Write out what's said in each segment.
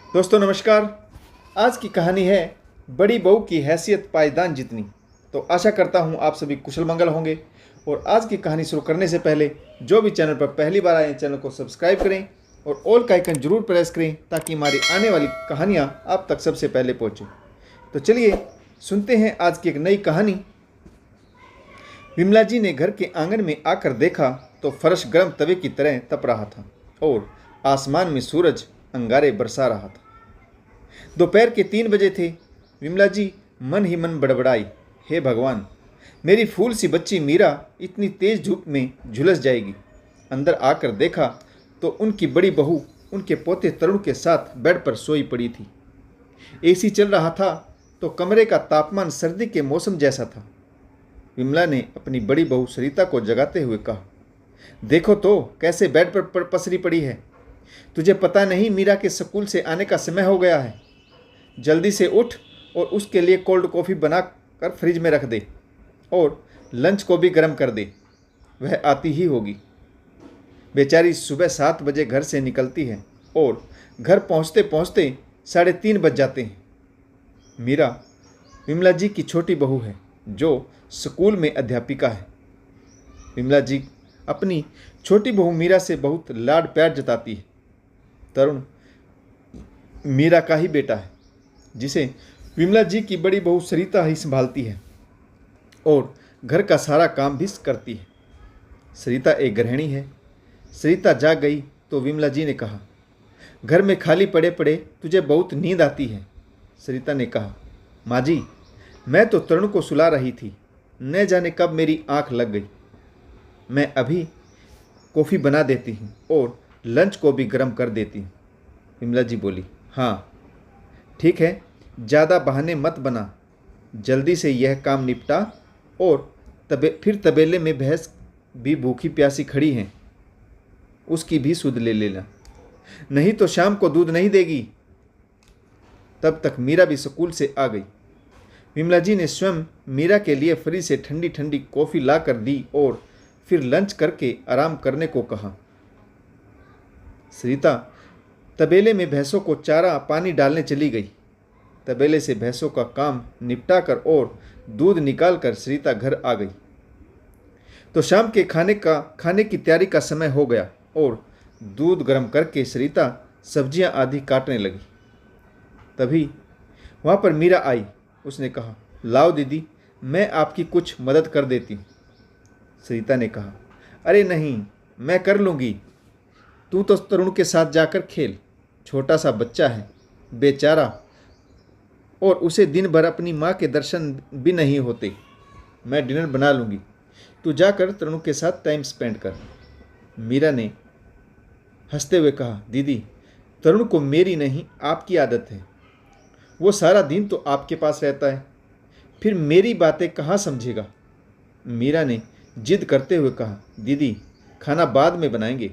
दोस्तों नमस्कार। आज की कहानी है बड़ी बहू की हैसियत पायदान जितनी। तो आशा करता हूँ आप सभी कुशल मंगल होंगे। और आज की कहानी शुरू करने से पहले जो भी चैनल पर पहली बार आए चैनल को सब्सक्राइब करें और ऑल का आइकन जरूर प्रेस करें ताकि हमारी आने वाली कहानियाँ आप तक सबसे पहले पहुँचें। तो चलिए सुनते हैं आज की एक नई कहानी। विमला जी ने घर के आंगन में आकर देखा तो फर्श गर्म तवे की तरह तप रहा था और आसमान में सूरज अंगारे बरसा रहा था। दोपहर के 3 बजे थे। विमला जी मन ही मन बड़बड़ाई, हे भगवान, मेरी फूल सी बच्ची मीरा इतनी तेज धूप में झुलस जाएगी। अंदर आकर देखा तो उनकी बड़ी बहू उनके पोते तरुण के साथ बेड पर सोई पड़ी थी। एसी चल रहा था तो कमरे का तापमान सर्दी के मौसम जैसा था। विमला ने अपनी बड़ी बहू सरिता को जगाते हुए कहा, देखो तो कैसे बेड पर पसरी पड़ी है। तुझे पता नहीं मीरा के स्कूल से आने का समय हो गया है। जल्दी से उठ और उसके लिए कोल्ड कॉफ़ी बना कर फ्रिज में रख दे और लंच को भी गर्म कर दे, वह आती ही होगी। बेचारी सुबह 7 बजे घर से निकलती है और घर पहुंचते पहुंचते 3:30 बज जाते हैं। मीरा विमला जी की छोटी बहू है जो स्कूल में अध्यापिका है। विमला जी अपनी छोटी बहू मीरा से बहुत लाड प्यार जताती है। तरुण मीरा का ही बेटा है जिसे विमला जी की बड़ी बहू सरिता ही संभालती है और घर का सारा काम भी करती है। सरिता एक गृहिणी है। सरिता जाग गई तो विमला जी ने कहा, घर में खाली पड़े पड़े तुझे बहुत नींद आती है। सरिता ने कहा, माँ जी, मैं तो तरुण को सुला रही थी, न जाने कब मेरी आंख लग गई। मैं अभी कॉफ़ी बना देती हूँ और लंच को भी गर्म कर देती हूँ। विमला जी बोली, हाँ ठीक है, ज़्यादा बहाने मत बना, जल्दी से यह काम निपटा और फिर तबेले में भैंस भी भूखी प्यासी खड़ी हैं, उसकी भी सुध ले लेना, नहीं तो शाम को दूध नहीं देगी। तब तक मीरा भी स्कूल से आ गई। विमला जी ने स्वयं मीरा के लिए फ्रिज से ठंडी ठंडी कॉफ़ी ला कर दी और फिर लंच करके आराम करने को कहा। सरिता तबेले में भैंसों को चारा पानी डालने चली गई। तबेले से भैंसों का काम निपटा कर और दूध निकाल कर सरिता घर आ गई तो शाम के खाने की तैयारी का समय हो गया और दूध गर्म करके सरिता सब्जियां आदि काटने लगी। तभी वहाँ पर मीरा आई। उसने कहा, लाओ दीदी, मैं आपकी कुछ मदद कर देती हूँ। सरिता ने कहा, अरे नहीं, मैं कर लूँगी, तू तो तरुण के साथ जाकर खेल, छोटा सा बच्चा है बेचारा, और उसे दिन भर अपनी माँ के दर्शन भी नहीं होते। मैं डिनर बना लूँगी, तू जाकर तरुण के साथ टाइम स्पेंड कर। मीरा ने हंसते हुए कहा, दीदी, तरुण को मेरी नहीं आपकी आदत है, वो सारा दिन तो आपके पास रहता है, फिर मेरी बातें कहाँ समझेगा। मीरा ने जिद करते हुए कहा, दीदी खाना बाद में बनाएंगे,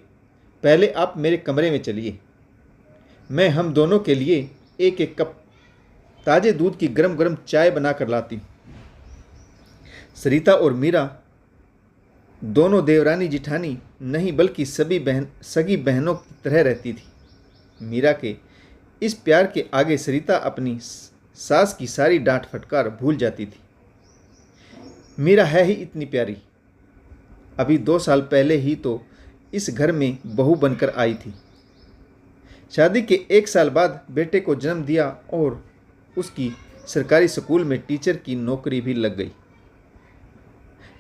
पहले आप मेरे कमरे में चलिए, मैं हम दोनों के लिए एक एक कप ताज़े दूध की गरम गरम चाय बना कर लाती हूँ। सरिता और मीरा दोनों देवरानी जिठानी नहीं बल्कि सगी बहनों की तरह रहती थी। मीरा के इस प्यार के आगे सरिता अपनी सास की सारी डांट फटकार भूल जाती थी। मीरा है ही इतनी प्यारी, अभी 2 साल पहले ही तो इस घर में बहू बनकर आई थी। शादी के 1 साल बाद बेटे को जन्म दिया और उसकी सरकारी स्कूल में टीचर की नौकरी भी लग गई।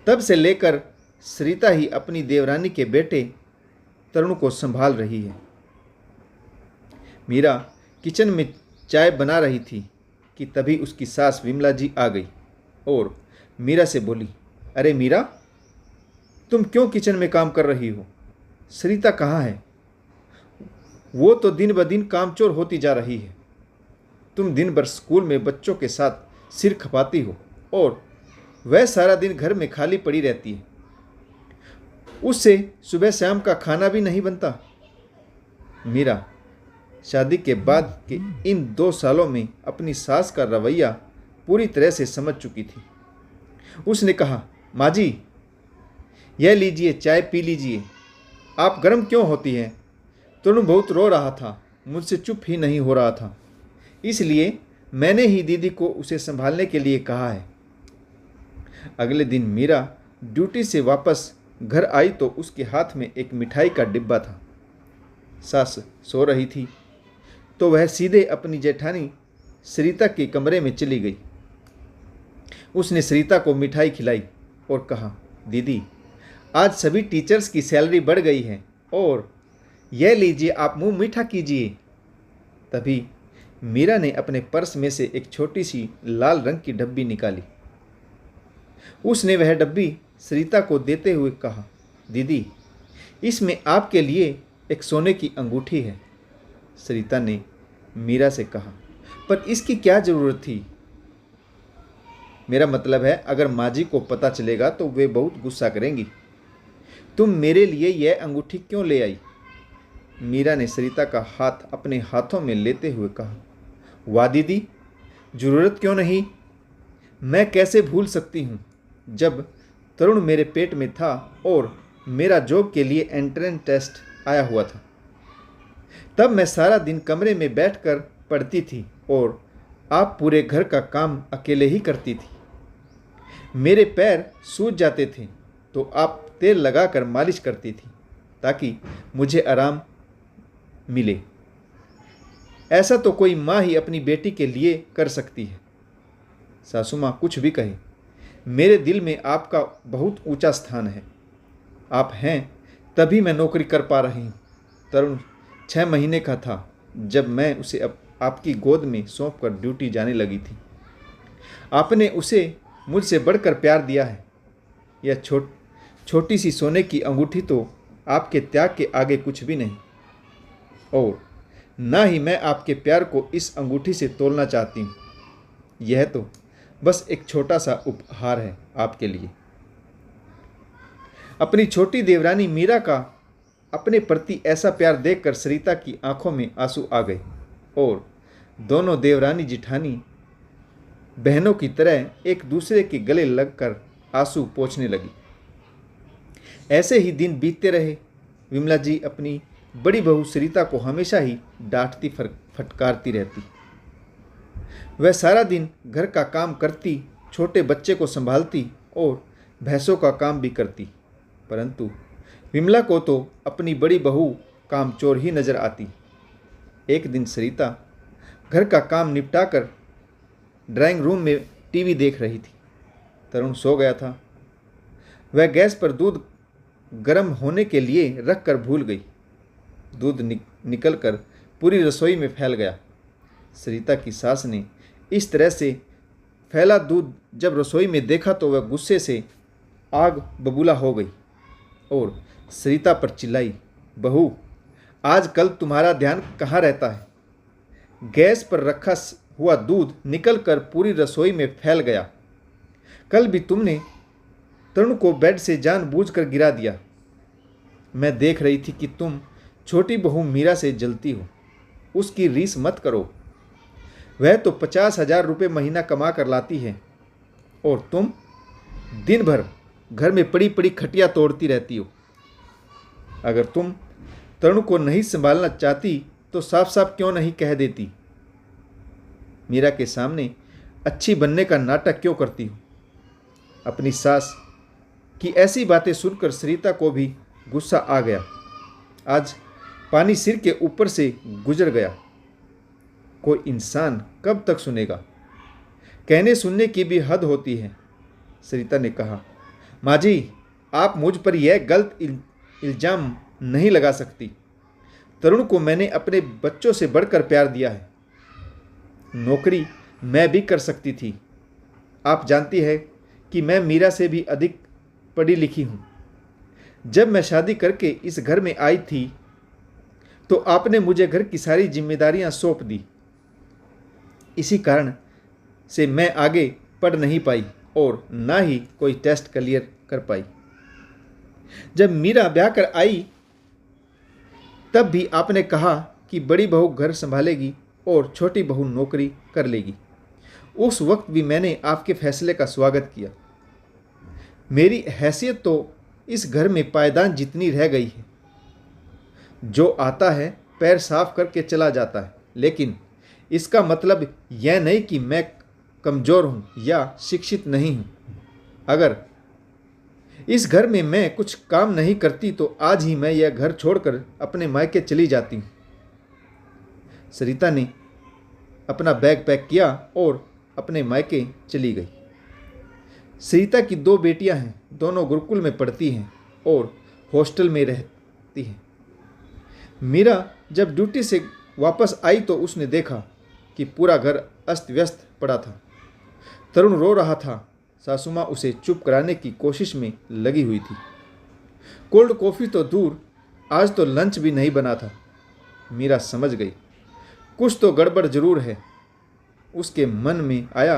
तब से लेकर सरिता ही अपनी देवरानी के बेटे तरुण को संभाल रही है। मीरा किचन में चाय बना रही थी कि तभी उसकी सास विमला जी आ गई और मीरा से बोली, अरे मीरा, तुम क्यों किचन में काम कर रही हो? सरिता कहाँ है? वो तो दिन ब दिन कामचोर होती जा रही है। तुम दिन भर स्कूल में बच्चों के साथ सिर खपाती हो और वह सारा दिन घर में खाली पड़ी रहती है, उससे सुबह शाम का खाना भी नहीं बनता। मीरा शादी के बाद के इन 2 सालों में अपनी सास का रवैया पूरी तरह से समझ चुकी थी। उसने कहा, माँ जी, यह लीजिए चाय पी लीजिए, आप गर्म क्यों होती हैं? तरुण बहुत रो रहा था, मुझसे चुप ही नहीं हो रहा था, इसलिए मैंने ही दीदी को उसे संभालने के लिए कहा है। अगले दिन मीरा ड्यूटी से वापस घर आई तो उसके हाथ में एक मिठाई का डिब्बा था। सास सो रही थी तो वह सीधे अपनी जेठानी सरिता के कमरे में चली गई। उसने सरिता को मिठाई खिलाई और कहा, दीदी आज सभी टीचर्स की सैलरी बढ़ गई है और यह लीजिए, आप मुंह मीठा कीजिए। तभी मीरा ने अपने पर्स में से एक छोटी सी लाल रंग की डब्बी निकाली। उसने वह डब्बी सरिता को देते हुए कहा, दीदी इसमें आपके लिए एक सोने की अंगूठी है। सरिता ने मीरा से कहा, पर इसकी क्या ज़रूरत थी? मेरा मतलब है अगर माँ जी को पता चलेगा तो वे बहुत गुस्सा करेंगी। तुम मेरे लिए यह अंगूठी क्यों ले आई? मीरा ने सरिता का हाथ अपने हाथों में लेते हुए कहा, वाह दीदी, ज़रूरत क्यों नहीं? मैं कैसे भूल सकती हूँ जब तरुण मेरे पेट में था और मेरा जॉब के लिए एंट्रेंस टेस्ट आया हुआ था। तब मैं सारा दिन कमरे में बैठकर पढ़ती थी और आप पूरे घर का काम अकेले ही करती थी। मेरे पैर सूज जाते थे तो आप तेल लगाकर मालिश करती थी ताकि मुझे आराम मिले। ऐसा तो कोई माँ ही अपनी बेटी के लिए कर सकती है। सासू माँ कुछ भी कहे, मेरे दिल में आपका बहुत ऊंचा स्थान है। आप हैं तभी मैं नौकरी कर पा रही हूँ। तरुण 6 महीने का था जब मैं उसे आपकी गोद में सौंप कर ड्यूटी जाने लगी थी। आपने उसे मुझसे बढ़कर प्यार दिया है। यह छोटी सी सोने की अंगूठी तो आपके त्याग के आगे कुछ भी नहीं, और ना ही मैं आपके प्यार को इस अंगूठी से तोलना चाहती हूँ। यह तो बस एक छोटा सा उपहार है आपके लिए। अपनी छोटी देवरानी मीरा का अपने प्रति ऐसा प्यार देखकर सरिता की आंखों में आंसू आ गए और दोनों देवरानी जिठानी बहनों की तरह एक दूसरे के गले लगकर आंसू पोंछने लगी। ऐसे ही दिन बीतते रहे। विमला जी अपनी बड़ी बहू सरिता को हमेशा ही डांटती फटकारती रहती। वह सारा दिन घर का काम करती, छोटे बच्चे को संभालती और भैंसों का काम भी करती, परंतु विमला को तो अपनी बड़ी बहू कामचोर ही नजर आती। एक दिन सरिता घर का काम निपटाकर ड्राइंग रूम में टीवी देख रही थी। तरुण सो गया था। वह गैस पर दूध गर्म होने के लिए रखकर भूल गई। दूध निकलकर पूरी रसोई में फैल गया। सरिता की सास ने इस तरह से फैला दूध जब रसोई में देखा तो वह गुस्से से आग बबूला हो गई और सरिता पर चिल्लाई, बहू आजकल तुम्हारा ध्यान कहाँ रहता है? गैस पर रखा हुआ दूध निकलकर पूरी रसोई में फैल गया। कल भी तुमने तरुण को बेड से जानबूझकर गिरा दिया। मैं देख रही थी कि तुम छोटी बहू मीरा से जलती हो। उसकी रीस मत करो। वह तो 50,000 रुपये महीना कमा कर लाती है और तुम दिन भर घर में पड़ी पड़ी खटिया तोड़ती रहती हो। अगर तुम तरुण को नहीं संभालना चाहती तो साफ साफ क्यों नहीं कह देती? मीरा के सामने अच्छी बनने का नाटक क्यों करती हो? अपनी सास की ऐसी बातें सुनकर सरिता को भी गुस्सा आ गया। आज पानी सिर के ऊपर से गुजर गया। कोई इंसान कब तक सुनेगा? कहने सुनने की भी हद होती है। सरिता ने कहा, माँ जी आप मुझ पर यह गलत इल्ज़ाम नहीं लगा सकती। तरुण को मैंने अपने बच्चों से बढ़कर प्यार दिया है। नौकरी मैं भी कर सकती थी। आप जानती है कि मैं मीरा से भी अधिक पढ़ी लिखी हूँ। जब मैं शादी करके इस घर में आई थी तो आपने मुझे घर की सारी जिम्मेदारियां सौंप दी। इसी कारण से मैं आगे पढ़ नहीं पाई और ना ही कोई टेस्ट क्लियर कर पाई। जब मीरा ब्याह कर आई तब भी आपने कहा कि बड़ी बहू घर संभालेगी और छोटी बहू नौकरी कर लेगी। उस वक्त भी मैंने आपके फैसले का स्वागत किया। मेरी हैसियत तो इस घर में पायदान जितनी रह गई है। जो आता है पैर साफ करके चला जाता है, लेकिन इसका मतलब यह नहीं कि मैं कमज़ोर हूँ या शिक्षित नहीं हूँ। अगर इस घर में मैं कुछ काम नहीं करती तो आज ही मैं यह घर छोड़कर अपने मायके चली जाती हूँ। सरिता ने अपना बैग पैक किया और अपने मायके चली गई। सरिता की 2 बेटियां हैं, दोनों गुरुकुल में पढ़ती हैं और हॉस्टल में रहती हैं। मीरा जब ड्यूटी से वापस आई तो उसने देखा कि पूरा घर अस्त व्यस्त पड़ा था। तरुण रो रहा था। सासू माँ उसे चुप कराने की कोशिश में लगी हुई थी। कोल्ड कॉफ़ी तो दूर, आज तो लंच भी नहीं बना था। मीरा समझ गई कुछ तो गड़बड़ जरूर है। उसके मन में आया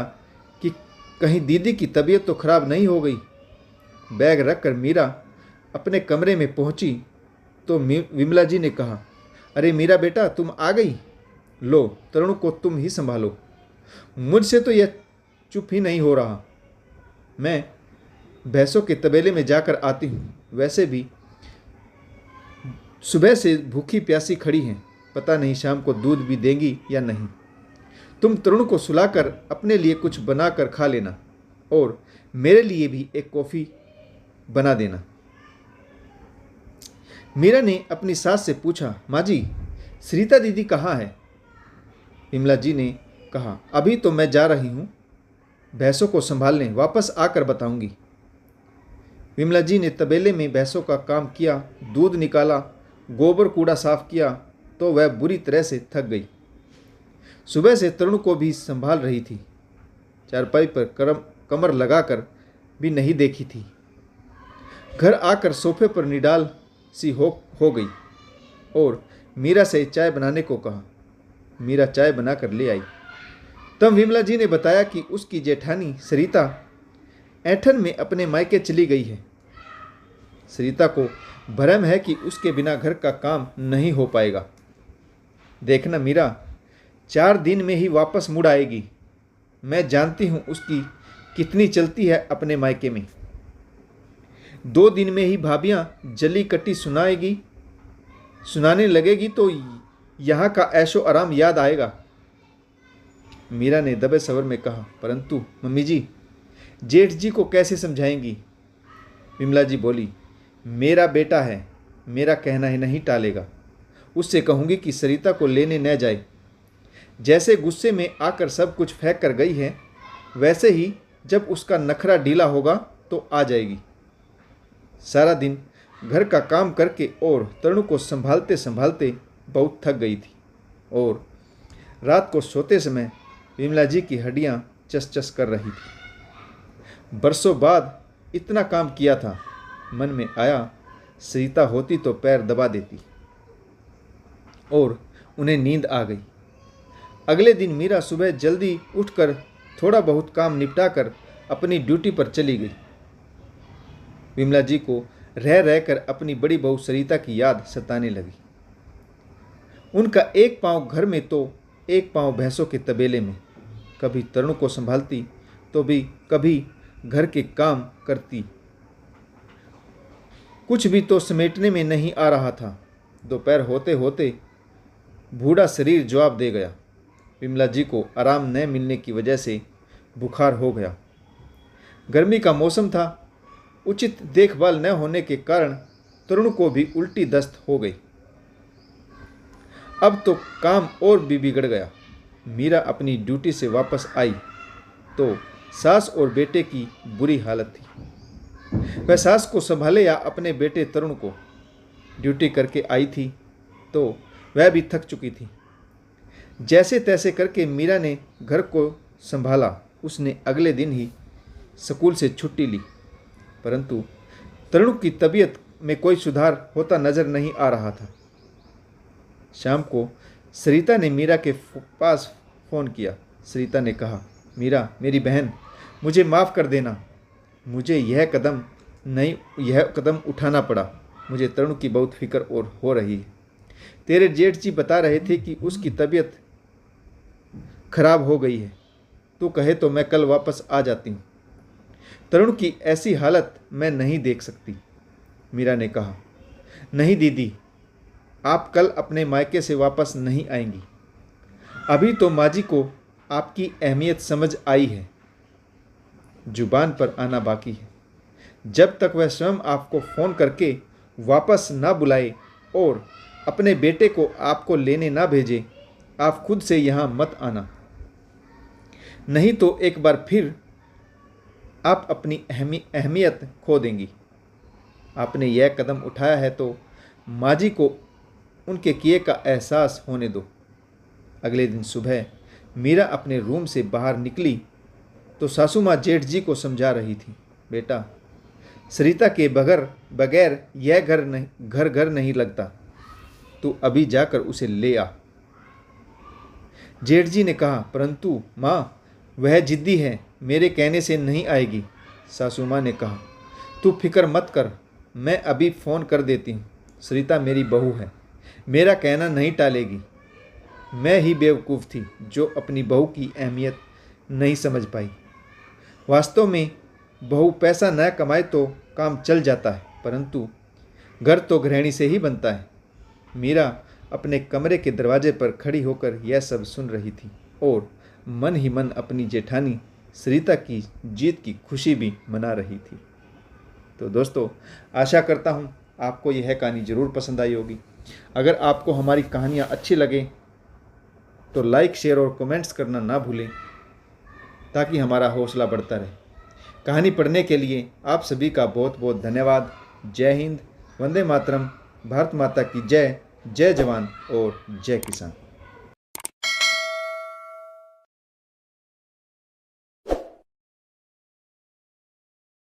कि कहीं दीदी की तबीयत तो खराब नहीं हो गई। बैग रखकर मीरा अपने कमरे में पहुंची तो विमला जी ने कहा, अरे मीरा बेटा, तुम आ गई। लो, तरुण को तुम ही संभालो। मुझसे तो यह चुप ही नहीं हो रहा। मैं भैंसों के तबेले में जाकर आती हूँ। वैसे भी सुबह से भूखी प्यासी खड़ी हैं, पता नहीं शाम को दूध भी देंगी या नहीं। तुम तरुण को सुलाकर अपने लिए कुछ बना कर खा लेना और मेरे लिए भी एक कॉफ़ी बना देना। मीरा ने अपनी सास से पूछा, माँ जी, सरिता दीदी कहाँ है? विमला जी ने कहा, अभी तो मैं जा रही हूँ भैंसों को संभालने, वापस आकर बताऊंगी। विमला जी ने तबेले में भैंसों का काम किया, दूध निकाला, गोबर कूड़ा साफ किया तो वह बुरी तरह से थक गई। सुबह से तरुण को भी संभाल रही थी। चारपाई पर कमर लगाकर भी नहीं देखी थी। घर आकर सोफे पर निडाल सी हो गई और मीरा से चाय बनाने को कहा। मीरा चाय बनाकर ले आई। तब विमला जी ने बताया कि उसकी जेठानी सरिता ऐठन में अपने मायके चली गई है। सरिता को भ्रम है कि उसके बिना घर का काम नहीं हो पाएगा। देखना मीरा, 4 दिन में ही वापस मुड़ आएगी। मैं जानती हूँ उसकी कितनी चलती है अपने मायके में। 2 दिन में ही भाभियाँ जली कट्टी सुनाने लगेगी तो यहाँ का ऐशो आराम याद आएगा। मीरा ने दबे स्वर में कहा, परंतु मम्मी जी, जेठ जी को कैसे समझाएंगी? विमला जी बोली, मेरा बेटा है, मेरा कहना ही नहीं टालेगा। उससे कहूँगी कि सरिता को लेने न जाए। जैसे गुस्से में आकर सब कुछ फेंक कर गई है, वैसे ही जब उसका नखरा ढीला होगा तो आ जाएगी। सारा दिन घर का काम करके और तरुण को संभालते संभालते बहुत थक गई थी और रात को सोते समय विमला जी की हड्डियां चस चस कर रही थी। बरसों बाद इतना काम किया था। मन में आया, सरिता होती तो पैर दबा देती और उन्हें नींद आ गई। अगले दिन मीरा सुबह जल्दी उठकर थोड़ा बहुत काम निपटाकर अपनी ड्यूटी पर चली गई। विमला जी को रह रहकर अपनी बड़ी बहू सरिता की याद सताने लगी। उनका एक पांव घर में तो एक पांव भैंसों के तबेले में। कभी तरुण को संभालती तो भी कभी घर के काम करती। कुछ भी तो समेटने में नहीं आ रहा था। दोपहर होते होते बूढ़ा शरीर जवाब दे गया। विमला जी को आराम न मिलने की वजह से बुखार हो गया। गर्मी का मौसम था। उचित देखभाल न होने के कारण तरुण को भी उल्टी दस्त हो गई। अब तो काम और भी बिगड़ गया। मीरा अपनी ड्यूटी से वापस आई तो सास और बेटे की बुरी हालत थी। वह सास को संभाले या अपने बेटे तरुण को। ड्यूटी करके आई थी तो वह भी थक चुकी थी। जैसे तैसे करके मीरा ने घर को संभाला। उसने अगले दिन ही स्कूल से छुट्टी ली, परंतु तरुण की तबीयत में कोई सुधार होता नजर नहीं आ रहा था। शाम को सरिता ने मीरा के पास फ़ोन किया। सरिता ने कहा, मीरा मेरी बहन, मुझे माफ़ कर देना। मुझे यह कदम उठाना पड़ा। मुझे तरुण की बहुत फिक्र और हो रही है। तेरे जेठ जी बता रहे थे कि उसकी तबीयत खराब हो गई है। तू कहे तो मैं कल वापस आ जाती हूँ। तरुण की ऐसी हालत मैं नहीं देख सकती। मीरा ने कहा, नहीं दीदी, आप कल अपने मायके से वापस नहीं आएंगी। अभी तो माँ जी को आपकी अहमियत समझ आई है, जुबान पर आना बाकी है। जब तक वह स्वयं आपको फ़ोन करके वापस ना बुलाए और अपने बेटे को आपको लेने ना भेजे, आप खुद से यहाँ मत आना, नहीं तो एक बार फिर आप अपनी अहमियत खो देंगी। आपने यह कदम उठाया है तो माँ जी को उनके किए का एहसास होने दो। अगले दिन सुबह मीरा अपने रूम से बाहर निकली तो सासू माँ जेठ जी को समझा रही थी, बेटा, सरिता के बगैर यह घर नहीं लगता, तू अभी जाकर उसे ले आ। जेठ जी ने कहा, परंतु माँ, वह जिद्दी है, मेरे कहने से नहीं आएगी। सासू माँ ने कहा, तू फिक्र मत कर, मैं अभी फ़ोन कर देती हूँ। सरिता मेरी बहू है, मेरा कहना नहीं टालेगी। मैं ही बेवकूफ़ थी जो अपनी बहू की अहमियत नहीं समझ पाई। वास्तव में बहू पैसा न कमाए तो काम चल जाता है, परंतु घर तो गृहिणी से ही बनता है। मीरा अपने कमरे के दरवाजे पर खड़ी होकर यह सब सुन रही थी और मन ही मन अपनी जेठानी सरिता की जीत की खुशी भी मना रही थी। तो दोस्तों, आशा करता हूँ आपको यह कहानी ज़रूर पसंद आई होगी। अगर आपको हमारी कहानियाँ अच्छी लगे तो लाइक, शेयर और कमेंट्स करना ना भूलें, ताकि हमारा हौसला बढ़ता रहे। कहानी पढ़ने के लिए आप सभी का बहुत बहुत धन्यवाद। जय हिंद, वंदे मातरम, भारत माता की जय, जय जवान और जय किसान।